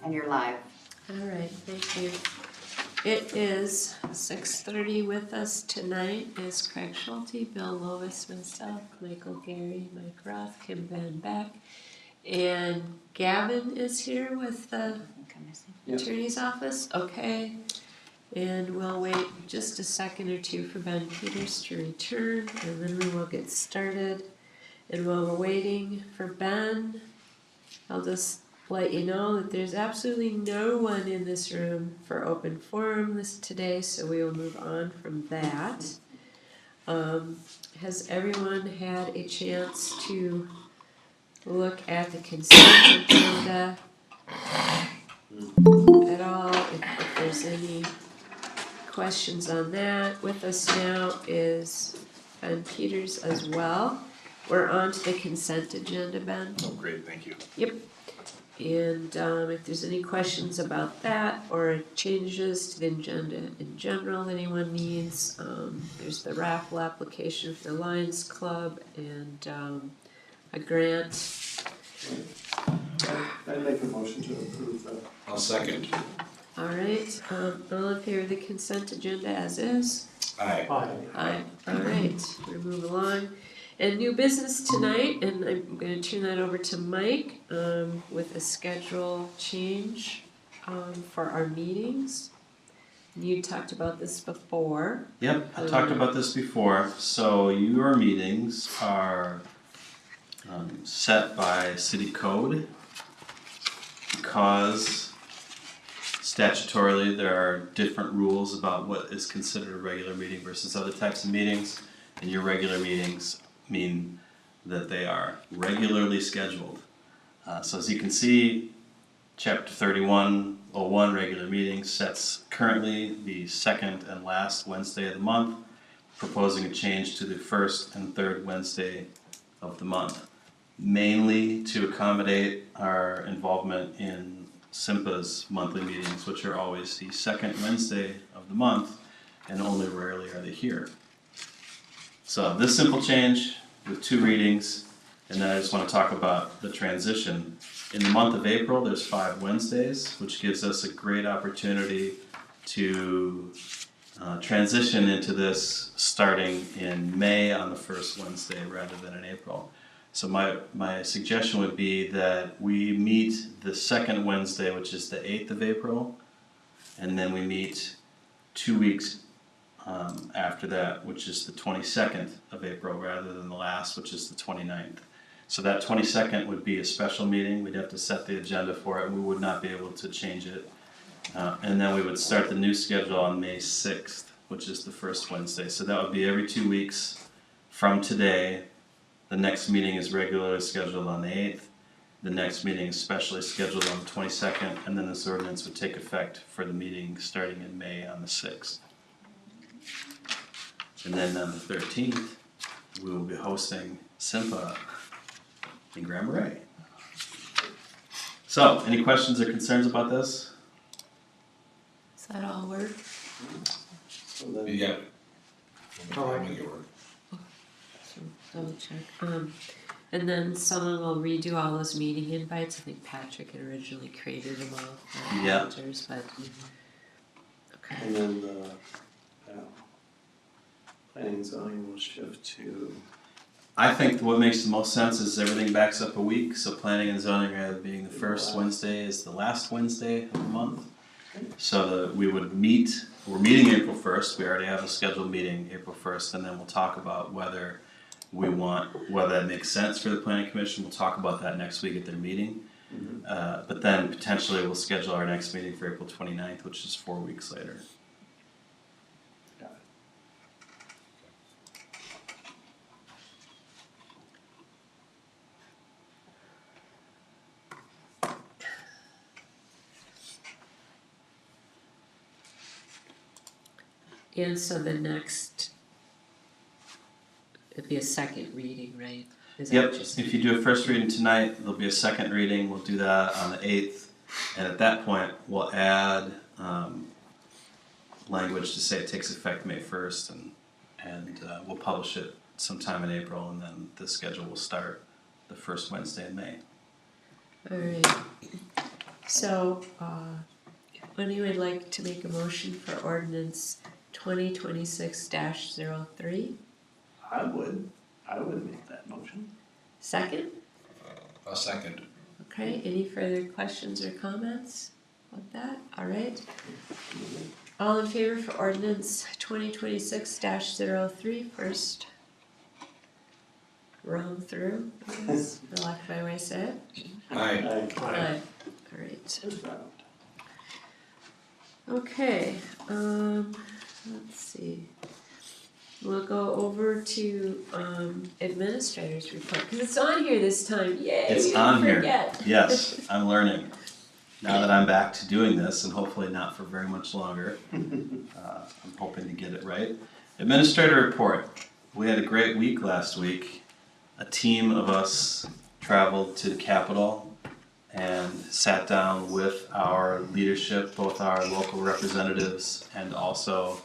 And you're live. All right, thank you. It is 6:30. With us tonight is Craig Schulte, Bill Lovis, myself, Michael Gary, Mike Roth, Kim Van Beck, and Gavin is here with the attorney's office. Okay, and we'll wait just a second or two for Ben Peters to return, and then we will get started. And while we're waiting for Ben, I'll just let you know that there's absolutely no one in this room for open forum today, so we will move on from that. Has everyone had a chance to look at the consent agenda at all? If there's any questions on that. With us now is Ben Peters as well. We're on to the consent agenda, Ben. Oh, great, thank you. Yep. And if there's any questions about that or changes to the agenda in general anyone needs, there's the raffle application for the Lions Club and a grant. I'd make a motion to approve that. I'll second. All right, all in favor of the consent agenda as is? Aye. Aye. All right, we move along. And new business tonight, and I'm going to turn that over to Mike with a schedule change for our meetings. You talked about this before. Yep, I talked about this before. So your meetings are set by city code because statutorily there are different rules about what is considered a regular meeting versus other types of meetings. And your regular meetings mean that they are regularly scheduled. So as you can see, Chapter 3101 regular meeting sets currently the second and last Wednesday of the month, proposing a change to the first and third Wednesday of the month, mainly to accommodate our involvement in SIMPA's monthly meetings, which are always the second Wednesday of the month, and only rarely are they here. So this simple change with 2 readings, and then I just want to talk about the transition. In the month of April, there's 5 Wednesdays, which gives us a great opportunity to transition into this starting in May on the first Wednesday rather than in April. So my suggestion would be that we meet the second Wednesday, which is the 8th of April, and then we meet 2 weeks after that, which is the 22nd of April, rather than the last, which is the 29th. So that 22nd would be a special meeting. We'd have to set the agenda for it. We would not be able to change it. And then we would start the new schedule on May 6th, which is the first Wednesday. So that would be every 2 weeks from today. The next meeting is regularly scheduled on the 8th. The next meeting is specially scheduled on the 22nd. And then this ordinance would take effect for the meeting starting in May on the 6th. And then on the 13th, we will be hosting SIMPA in Grand Marais. So, any questions or concerns about this? Does that all work? So then, Yeah. I'll Make it work. So double check. And then someone will redo all those meeting invites. I think Patrick had originally created them all. Yeah. Filters, but okay. and then the planning and zoning will shift to, I think what makes the most sense is everything backs up a week, so planning and zoning rather than being the first Wednesday is the last Wednesday of the month. So that we would meet, we're meeting April 1st, we already have a scheduled meeting April 1st, and then we'll talk about whether that makes sense for the planning commission. We'll talk about that next week at their meeting. But then potentially we'll schedule our next meeting for April 29th, which is 4 weeks later. got it. And so the next, it'd be a second reading, right? Is that Yep, what you're saying? if you do a first reading tonight, there'll be a second reading, we'll do that on the 8th. And at that point, we'll add language to say it takes effect May 1st, and we'll publish it sometime in April, and then the schedule will start the first Wednesday in May. All right. So, would anyone like to make a motion for ordinance 2026-03? I would make that motion. Second? A second. Okay, any further questions or comments about that? All right. All in favor for ordinance 2026-03, first round through, please, elect by way, say it. Aye. Aye. All right. There's that. Okay, let's see. We'll go over to administrator's report, because it's on here this time, yay, It's we didn't on here. forget. Yes, I'm learning. Now that I'm back to doing this, and hopefully not for very much longer, I'm hoping to get it right. Administrator report. We had a great week last week. A team of us traveled to the Capitol and sat down with our leadership, both our local representatives and also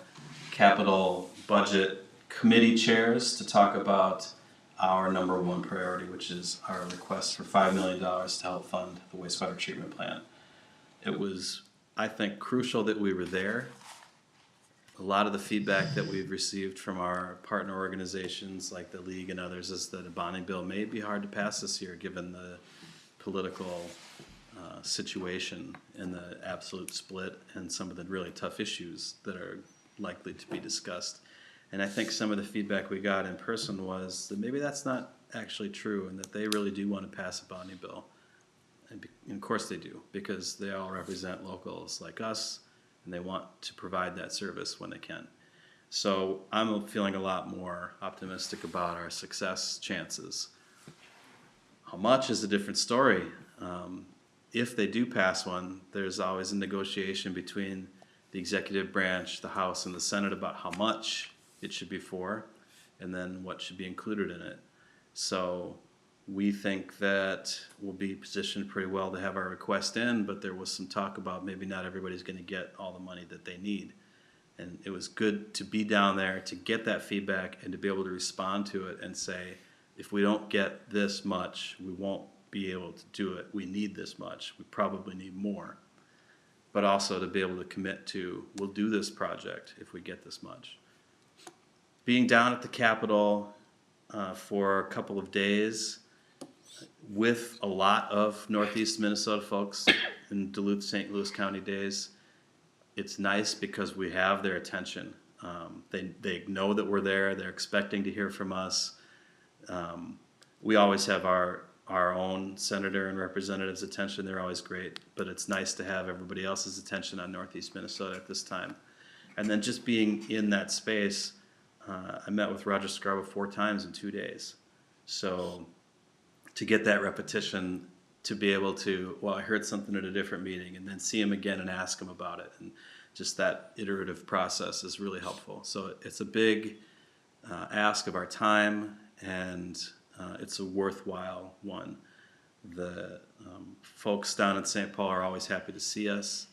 Capitol Budget Committee chairs, to talk about our number one priority, which is our request for $5 million to help fund the wastewater treatment plant. It was, I think, crucial that we were there. A lot of the feedback that we've received from our partner organizations like the League and others is that a bonding bill may be hard to pass this year given the political situation and the absolute split and some of the really tough issues that are likely to be discussed. And I think some of the feedback we got in person was that maybe that's not actually true and that they really do want to pass a bonding bill. And of course they do, because they all represent locals like us and they want to provide that service when they can. So I'm feeling a lot more optimistic about our success chances. How much is a different story. If they do pass one, there's always a negotiation between the executive branch, the House, and the Senate about how much it should be for, and then what should be included in it. So we think that we'll be positioned pretty well to have our request in, but there was some talk about maybe not everybody's going to get all the money that they need. And it was good to be down there, to get that feedback, and to be able to respond to it and say, if we don't get this much, we won't be able to do it. We need this much. We probably need more. But also to be able to commit to, we'll do this project if we get this much. Being down at the Capitol for a couple of days with a lot of Northeast Minnesota folks in Duluth, St. Louis County days, it's nice because we have their attention. They know that we're there. They're expecting to hear from us. We always have our own senator and representatives' attention. They're always great, but it's nice to have everybody else's attention on Northeast Minnesota at this time. And then just being in that space, I met with Roger Scraba 4 times in 2 days. So to get that repetition, to be able to, well, I heard something at a different meeting, and then see him again and ask him about it. And just that iterative process is really helpful. So it's a big ask of our time, and it's a worthwhile one. The folks down in St. Paul are always happy to see us.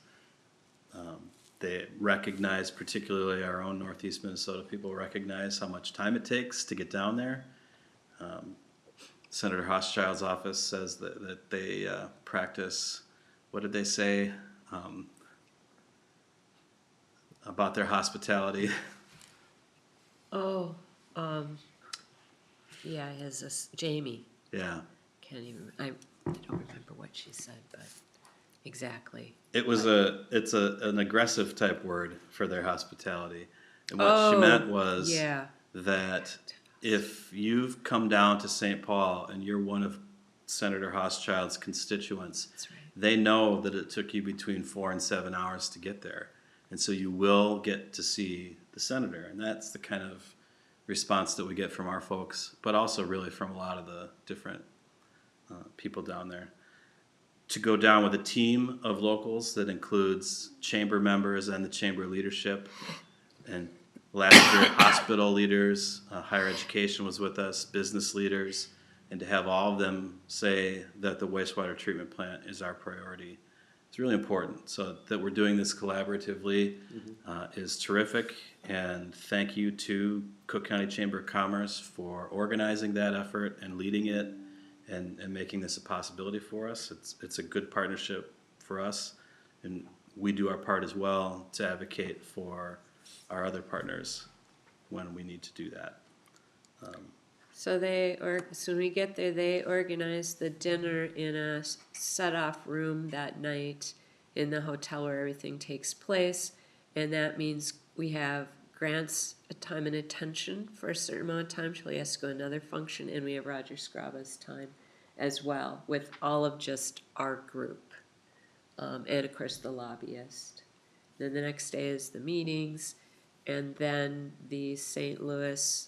They recognize, particularly our own Northeast Minnesota people, recognize how much time it takes to get down there. Senator Hochschild's office says that they practice, what did they say about their hospitality? Oh, yeah, his Jamie. Yeah. Can't even, I don't remember what she said, but exactly. It was an aggressive type word for their hospitality. And what she meant was Yeah. that if you've come down to St. Paul and you're one of Senator Hochschild's constituents, That's right. they know that it took you between 4 and 7 hours to get there. And so you will get to see the senator. And that's the kind of response that we get from our folks, but also really from a lot of the different people down there. To go down with a team of locals that includes chamber members and the chamber leadership, and last year hospital leaders, higher education was with us, business leaders, and to have all of them say that the wastewater treatment plant is our priority. It's really important. So that we're doing this collaboratively is terrific, and thank you to Cook County Chamber of Commerce for organizing that effort and leading it and making this a possibility for us. It's a good partnership for us. And we do our part as well to advocate for our other partners when we need to do that. So so when we get there, they organize the dinner in a set-off room that night in the hotel where everything takes place. And that means we have Grant's time and attention for a certain amount of time till he has to go to another function, and we have Roger Scraba's time as well, with all of just our group. And of course the lobbyist. Then the next day is the meetings, and then the St. Louis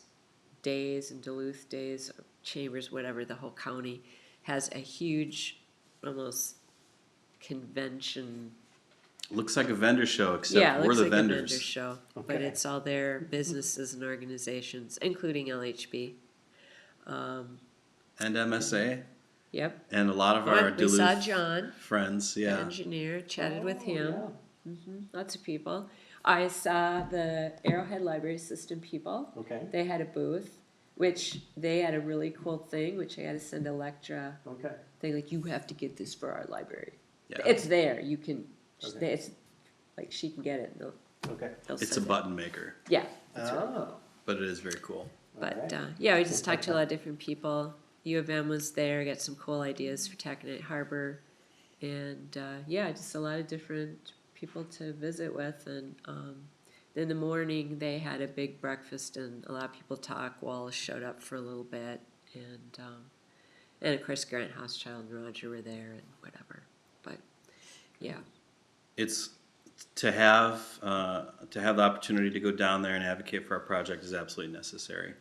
days and Duluth days, chambers, whatever, the whole county has a huge, almost convention. Looks like a vendor show, Yeah, except it we're looks the like a vendors. vendor show, but Okay. it's all their businesses and organizations, including LHB. And MSA, Yep. and a lot of our We saw Duluth John, friends, the yeah. engineer, chatted with Oh, him. yeah. Lots of people. I saw the Arrowhead Library System people. Okay, They had a booth, which they had a really cool thing, which I had to send Electra. okay. Thing like, you have to get this for our library. Yeah. It's there. You can. Okay. It's like she can get it. And Okay. they'll It's a send it. button maker, Yeah, that's right. Oh. but it is very cool. But Alright. yeah, we just talked to a lot of different people. U of M was there. Got some cool ideas for Taconite Harbor, and yeah, just a lot of different people to visit with. And in the morning they had a big breakfast, and a lot of people talk. Wallace showed up for a little bit, and of course Grant Hochschild and Roger were there and whatever. But yeah, It's to have the opportunity to go down there and advocate for our project is absolutely necessary.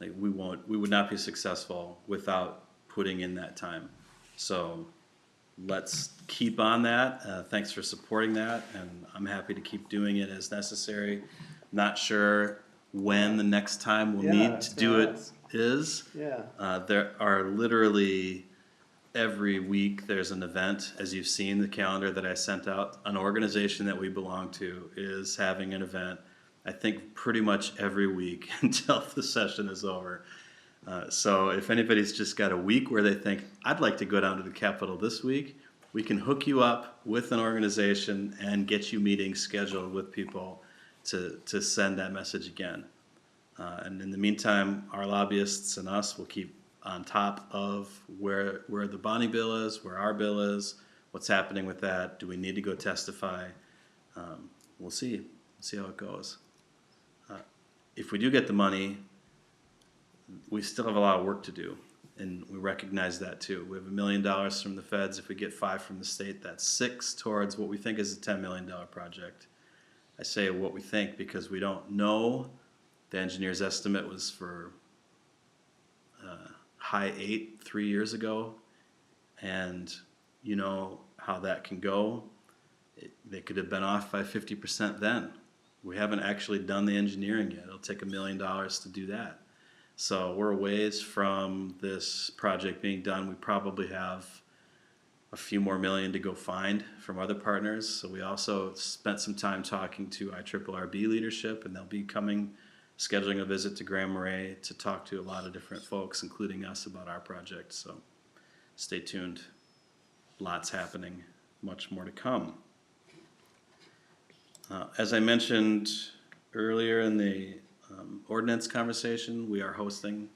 Like we would not be successful without putting in that time. So let's keep on that. Thanks for supporting that, and I'm happy to keep doing it as necessary. Not sure when the next time we'll Yeah, I need was to do gonna it ask. is. Yeah, There are literally every week there's an event, as you've seen the calendar that I sent out. An organization that we belong to is having an event, I think pretty much every week until the session is over. So if anybody's just got a week where they think, I'd like to go down to the Capitol this week, we can hook you up with an organization and get you meetings scheduled with people to send that message again. And in the meantime, our lobbyists and us will keep on top of where the bonding bill is, where our bill is, what's happening with that. Do we need to go testify? We'll see. We'll see how it goes. If we do get the money, we still have a lot of work to do, and we recognize that too. We have $1 million from the feds. If we get 5 from the state, that's 6 towards what we think is a $10 million project. I say what we think because we don't know. The engineer's estimate was for high 8 3 years ago, and you know how that can go. They could have been off by 50% then. We haven't actually done the engineering yet. It'll take $1 million to do that. So we're a ways from this project being done. We probably have a few more million to go find from other partners. So we also spent some time talking to IRRB leadership, and they'll be scheduling a visit to Grand Marais to talk to a lot of different folks, including us, about our project. So stay tuned. Lots happening, much more to come. As I mentioned earlier in the ordinance conversation, we are hosting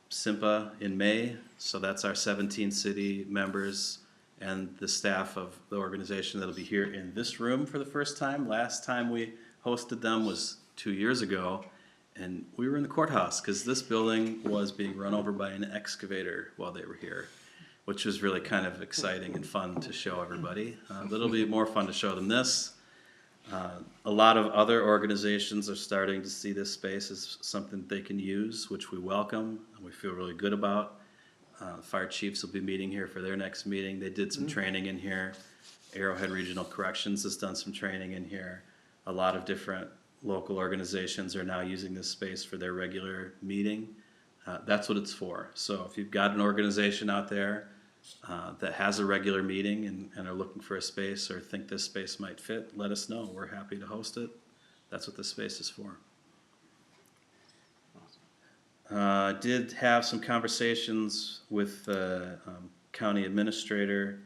SIMPA in May. So that's our 17 city members and the staff of the organization that'll be here in this room for the first time. Last time we hosted them was 2 years ago, and we were in the courthouse because this building was being run over by an excavator while they were here, which was really kind of exciting and fun to show everybody. It'll be more fun to show them this. A lot of other organizations are starting to see this space as something they can use, which we welcome and we feel really good about. Fire chiefs will be meeting here for their next meeting. They did some training in here. Arrowhead Regional Corrections has done some training in here. A lot of different local organizations are now using this space for their regular meeting. That's what it's for. So if you've got an organization out there that has a regular meeting and are looking for a space or think this space might fit, let us know. We're happy to host it. That's what this space is for. I did have some conversations with the county administrator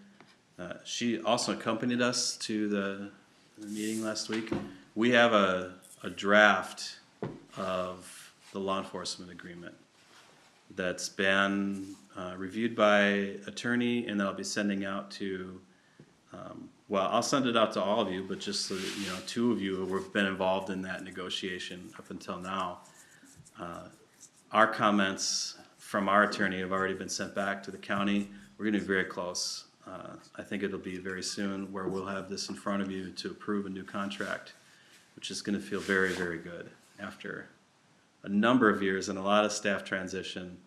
She also accompanied us to the meeting last week. We have a draft of the law enforcement agreement that's been reviewed by attorney, and that I'll be sending out to, well, I'll send it out to all of you, but just so that, you know, 2 of you who have been involved in that negotiation up until now. Our comments from our attorney have already been sent back to the county. We're gonna be very close. I think it'll be very soon where we'll have this in front of you to approve a new contract, which is gonna feel very, very good after a number of years and a lot of staff transition.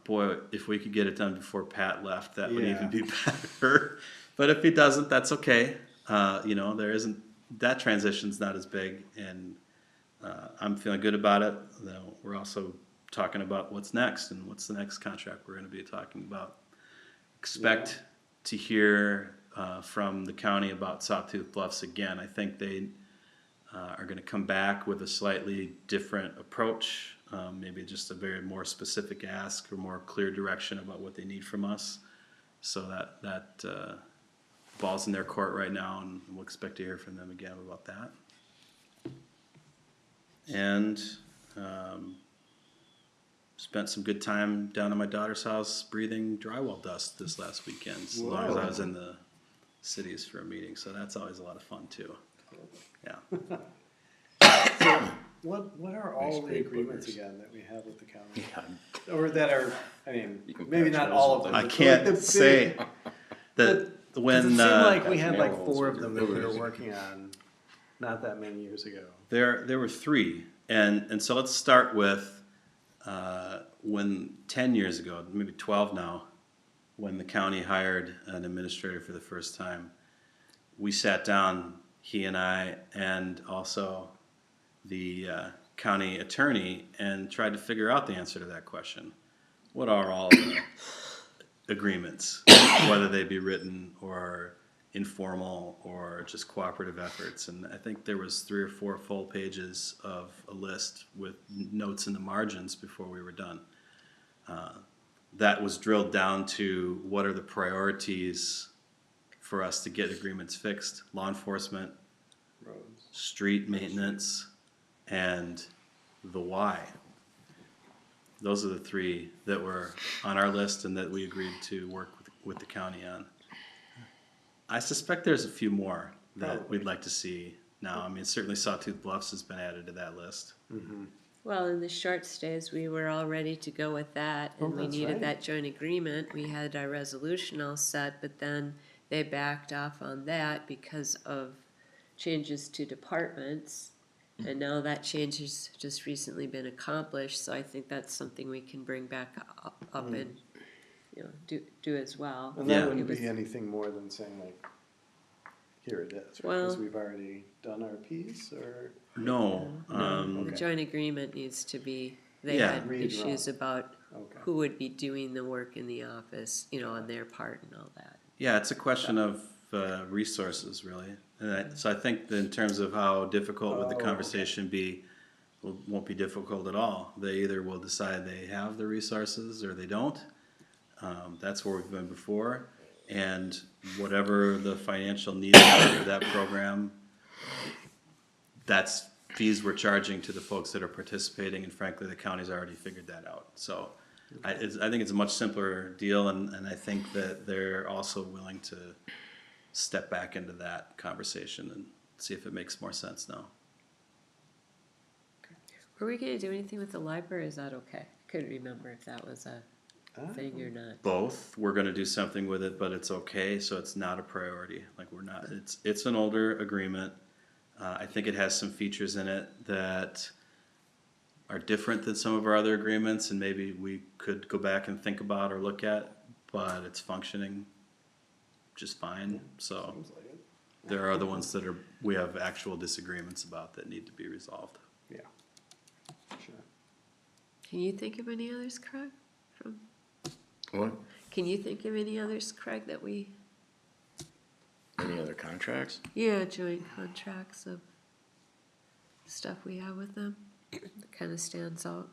Boy, if we could get it done before Pat left, that would even be better. But if he doesn't, that's okay. You know, that transition's not as big, and I'm feeling good about it. Though we're also talking about what's next and what's the next contract we're gonna be talking about. Expect to hear from the county about Sawtooth Bluffs again. I think they are gonna come back with a slightly different approach, maybe just a very more specific ask or more clear direction about what they need from us. So that ball's in their court right now, and we'll expect to hear from them again about that. And spent some good time down at my daughter's house breathing drywall dust this last weekend, as long as I was in the cities for a meeting. So that's always a lot of fun too. Yeah. What are all Nice the big agreements boogers. again that we have with the county? Yeah. Or that are, I mean, You can maybe patch not those all of with them. I but can't like the say big- that 'cause when it seemed like we had Patch like nail 4 holes of with them the that we were boogers. working on not that many years ago. there were 3, and so let's start with when 10 years ago, maybe 12 now, when the county hired an administrator for the first time, we sat down, he and I, and also the county attorney, and tried to figure out the answer to that question. What are all the agreements, whether they be written or informal or just cooperative efforts? And I think there was 3 or 4 full pages of a list with notes in the margins before we were done. That was drilled down to what are the priorities for us to get agreements fixed: law enforcement, Roads. street maintenance, and the why. Those are the 3 that were on our list and that we agreed to work with the county on. I suspect there's a few more that Probably. we'd like to see now. I mean, certainly Sawtooth Bluffs has been added to that list. Well, in the short stays, we were all ready to go with that, and we that's needed right. that joint agreement. We had our resolution all set, but then they backed off on that because of changes to departments. And now that change has just recently been accomplished, so I think that's something we can bring back up and, you know, do as well. And Yeah. that wouldn't It was- be anything more than saying like, here it is, right? Well- Because we've already done our piece, or? No, The Okay. joint agreement needs to be, they Yeah. had Redrawn. issues about Okay. who would be doing the work in the office, you know, on their part and all that. yeah, it's a question of resources, really. And so I think that in terms of how difficult would the Oh, okay. conversation be, won't be difficult at all. They either will decide they have the resources or they don't. That's where we've been before. And whatever the financial needs are for that program, that's fees we're charging to the folks that are participating, and frankly, the county's already figured that out. So I think it's a much simpler deal, and I think that they're also willing to step back into that conversation and see if it makes more sense now. Were we gonna do anything with the library, is that okay? Couldn't remember if that was a thing or not. Both, we're gonna do something with it, but it's okay, so it's not a priority. Like, we're not, it's an older agreement. I think it has some features in it that are different than some of our other agreements, and maybe we could go back and think about or look at, but it's functioning just fine. So Seems like it. there are other ones that we have actual disagreements about that need to be resolved. Yeah. Sure. Can you think of any others, Craig? What? Can you think of any others, Craig, that we, Any other contracts? yeah, joint contracts of stuff we have with them that kinda stands out?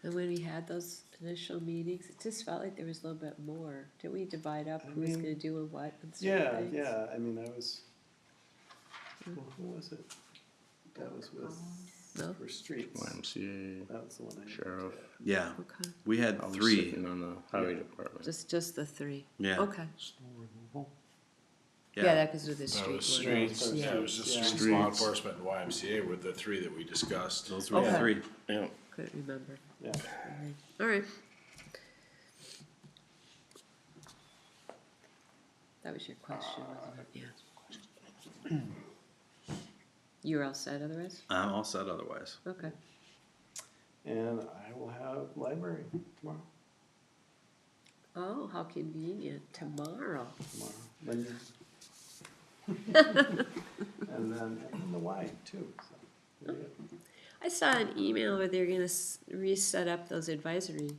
And when we had those initial meetings, it just felt like there was a little bit more. Did we divide up I who was mean, gonna do and what and certain Yeah, things? yeah, I mean, I was, well, who was it? That was with, No? for streets. YMCA, That was the one I. sheriff. Yeah, Okay, we had I was 3. sitting on the highway department. just the three? Yeah. Okay, Snow removal. yeah, that goes with the That street was one. streets, Yeah. yeah, it was just Yeah. streets, law enforcement, and YMCA were the 3 that we discussed. Those were the Okay. 3. Yeah, Couldn't remember. Yeah, Alright. That was your question, wasn't it? Yeah. You're all set otherwise? I'm all set otherwise. Okay. and I will have library tomorrow, Oh, how convenient. Tomorrow. Then and then the Y too, so. there you go. I saw an email where they're gonna reset up those advisory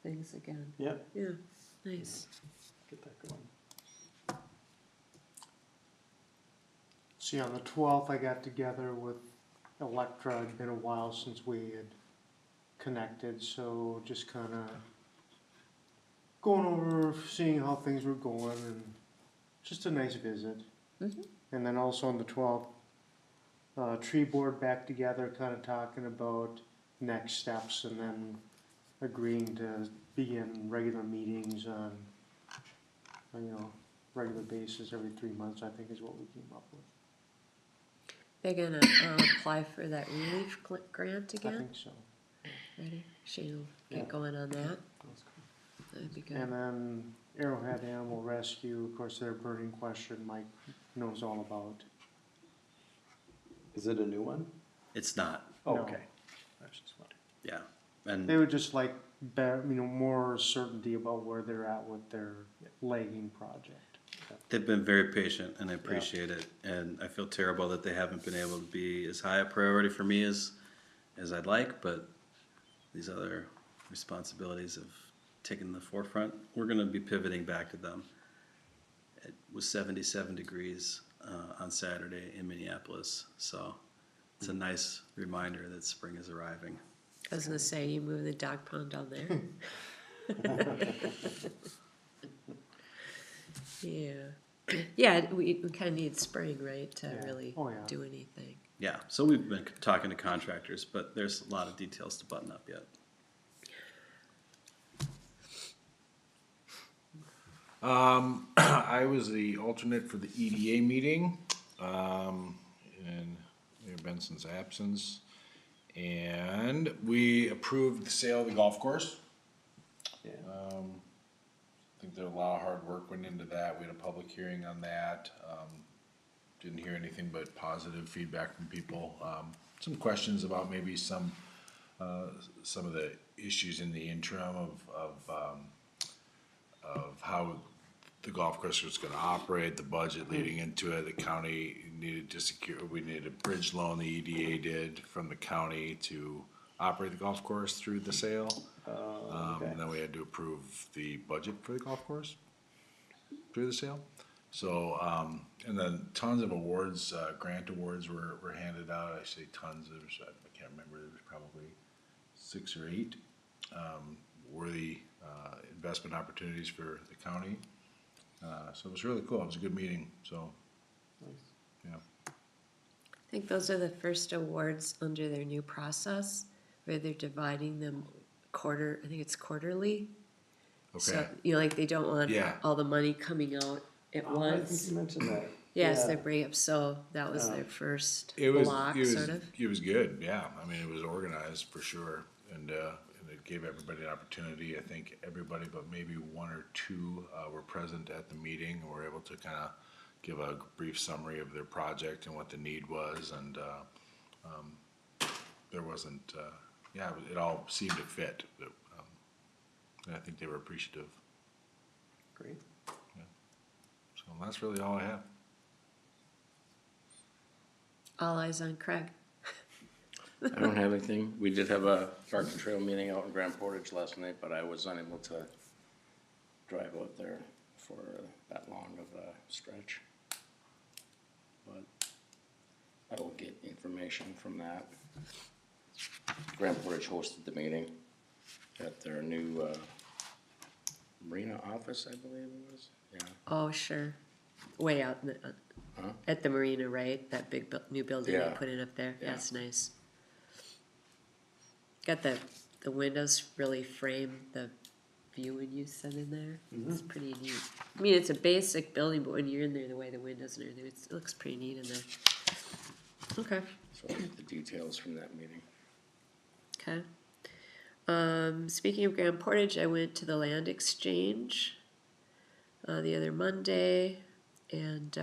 things again. Yeah, Yeah, nice. get that going. See, on the 12th, I got together with Electra. It'd been a while since we had connected, so just kind of going over, seeing how things were going, and just a nice visit. Mhm. And then also on the 12th, tree board back together, kind of talking about next steps, and then agreeing to begin regular meetings on, regular basis every 3 months, I think is what we came up with. They're gonna apply for that relief grant I again? think so. Ready? Shane will Yeah. get going on that. That's cool. That'd be And good. then Arrowhead Animal Rescue, of course, their burning question Mike knows all about. Is it a new one? It's not. Oh, No. okay. I was just wondering. Yeah. They And would just like, more certainty about where they're at with their lagging project. they've been very patient and I appreciate it. And I feel terrible that they haven't been able to be as high a priority for me as I'd like, but these other responsibilities have taken the forefront. We're gonna be pivoting back to them. It was 77 degrees on Saturday in Minneapolis, so it's a nice reminder that spring is arriving. I was gonna say, you move the dog pound down there. Yeah. Yeah, we kinda need spring, right, to Yeah. really Oh, yeah. do anything. Yeah, so we've been talking to contractors, but there's a lot of details to button up yet. I was the alternate for the EDA meeting, in Mayor Benson's absence. And we approved the sale of the golf course. Yeah. I think there a lot of hard work went into that. We had a public hearing on that. Didn't hear anything but positive feedback from people. Some questions about maybe some of the issues in the interim of how the golf course was gonna operate, the budget leading into it. The county needed to secure, we needed a bridge loan, the EDA did, from the county to operate the golf course through the sale. Okay. And then we had to approve the budget for the golf course through the sale. So, and then tons of awards, grant awards were handed out. I say tons, I can't remember, there was probably 6 or 8 worthy investment opportunities for the county. So it was really cool. It was a good meeting, so, Nice. yeah. I think those are the first awards under their new process, where they're dividing them I think it's quarterly. So, Okay, like they don't want Yeah. all the money coming out at Oh, I think once. you mentioned that. Yes, Yeah. they bring up, so that was Yeah. their first it was, block, sort of. it was good, yeah. I mean, it was organized for sure, and it gave everybody an opportunity. I think everybody but maybe 1 or 2 were present at the meeting and were able to kind of give a brief summary of their project and what the need was, and there wasn't, yeah, it all seemed to fit. And I think they were appreciative. Great. So that's really all I have. All eyes on Craig. I don't have anything. We did have a Park and Trail meeting out in Grand Portage last night, but I was unable to drive out there for that long of a stretch. But I will get information from that. Grand Portage hosted the meeting. at their new, marina office, I believe it was, yeah. Oh, sure. Way out in the, Huh? at the marina, right? That big new building they Yeah. put in up there. Yeah, Yeah. it's nice. Got the windows really frame the view when you sit in there. It's pretty neat. I mean, it's a basic building, but when you're in there, the way the windows and everything, it looks pretty neat in there. Okay. So I'll get the details from that meeting. Okay. Speaking of Grand Portage, I went to the land exchange the other Monday, and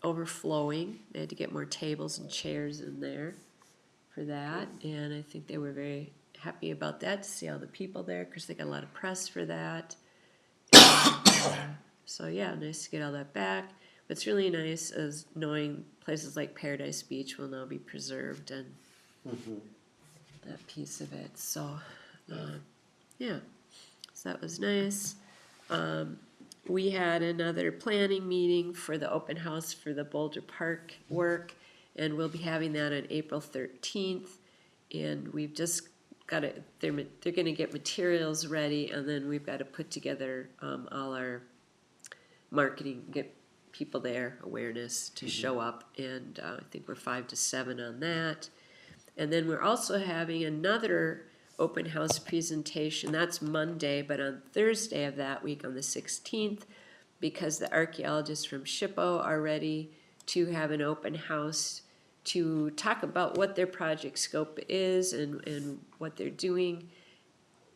overflowing. They had to get more tables and chairs in there for that, and I think they were very happy about that to see all the people there because they got a lot of press for that. And, so yeah, nice to get all that back. What's really nice is knowing places like Paradise Beach will now be preserved and that piece of it. So yeah, so that was nice. We had another planning meeting for the open house for the Boulder Park work, and we'll be having that on April 13th. And we've just got to, they're going to get materials ready, and then we've got to put together all our marketing, get people there, awareness to show up, and I think we're 5 to 7 on that. And then we're also having another open house presentation. That's Monday, but on Thursday of that week, on the 16th, because the archaeologists from SHPO are ready to have an open house to talk about what their project scope is and what they're doing.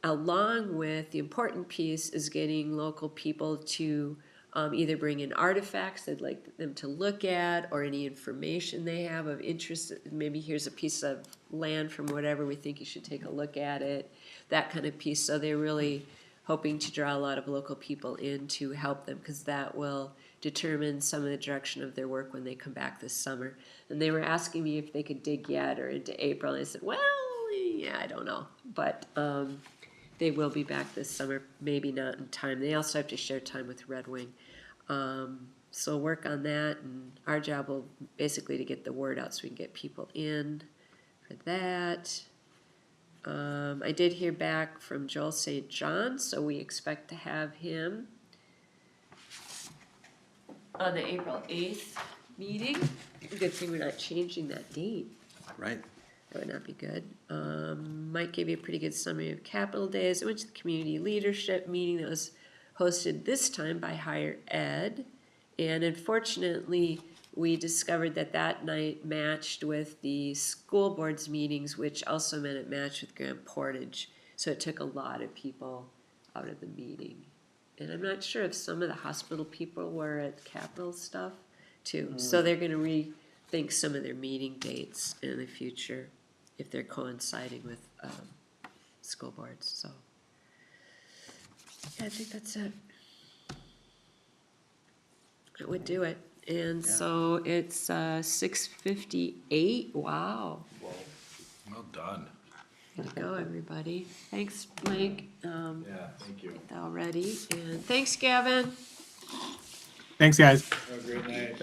Along with the important piece is getting local people to either bring in artifacts they'd like them to look at, or any information they have of interest. Maybe here's a piece of land from whatever, we think you should take a look at it, that kind of piece. So they're really hoping to draw a lot of local people in to help them, because that will determine some of the direction of their work when they come back this summer. And they were asking me if they could dig yet or into April, and I said, well, yeah, I don't know. But they will be back this summer, maybe not in time. They also have to share time with Red Wing. So work on that, and our job will basically to get the word out so we can get people in for that. I did hear back from Joel St. John, so we expect to have him on the April 8th meeting. Good thing we're not changing that date. Right. That would not be good. Might give you a pretty good summary of Capital Days. I went to the community leadership meeting that was hosted this time by Higher Ed. And unfortunately, we discovered that that night matched with the school board's meetings, which also meant it matched with Grand Portage. So it took a lot of people out of the meeting. And I'm not sure if some of the hospital people were at Capital stuff too. So they're gonna rethink some of their meeting dates in the future if they're coinciding with school boards. So yeah, I think that's it. That would do it. And so it's 6:58. Wow. Well done. Good to go, everybody. Thanks, Blake. Yeah, thank you. Already. And thanks, Gavin. Thanks, guys. Have a great night.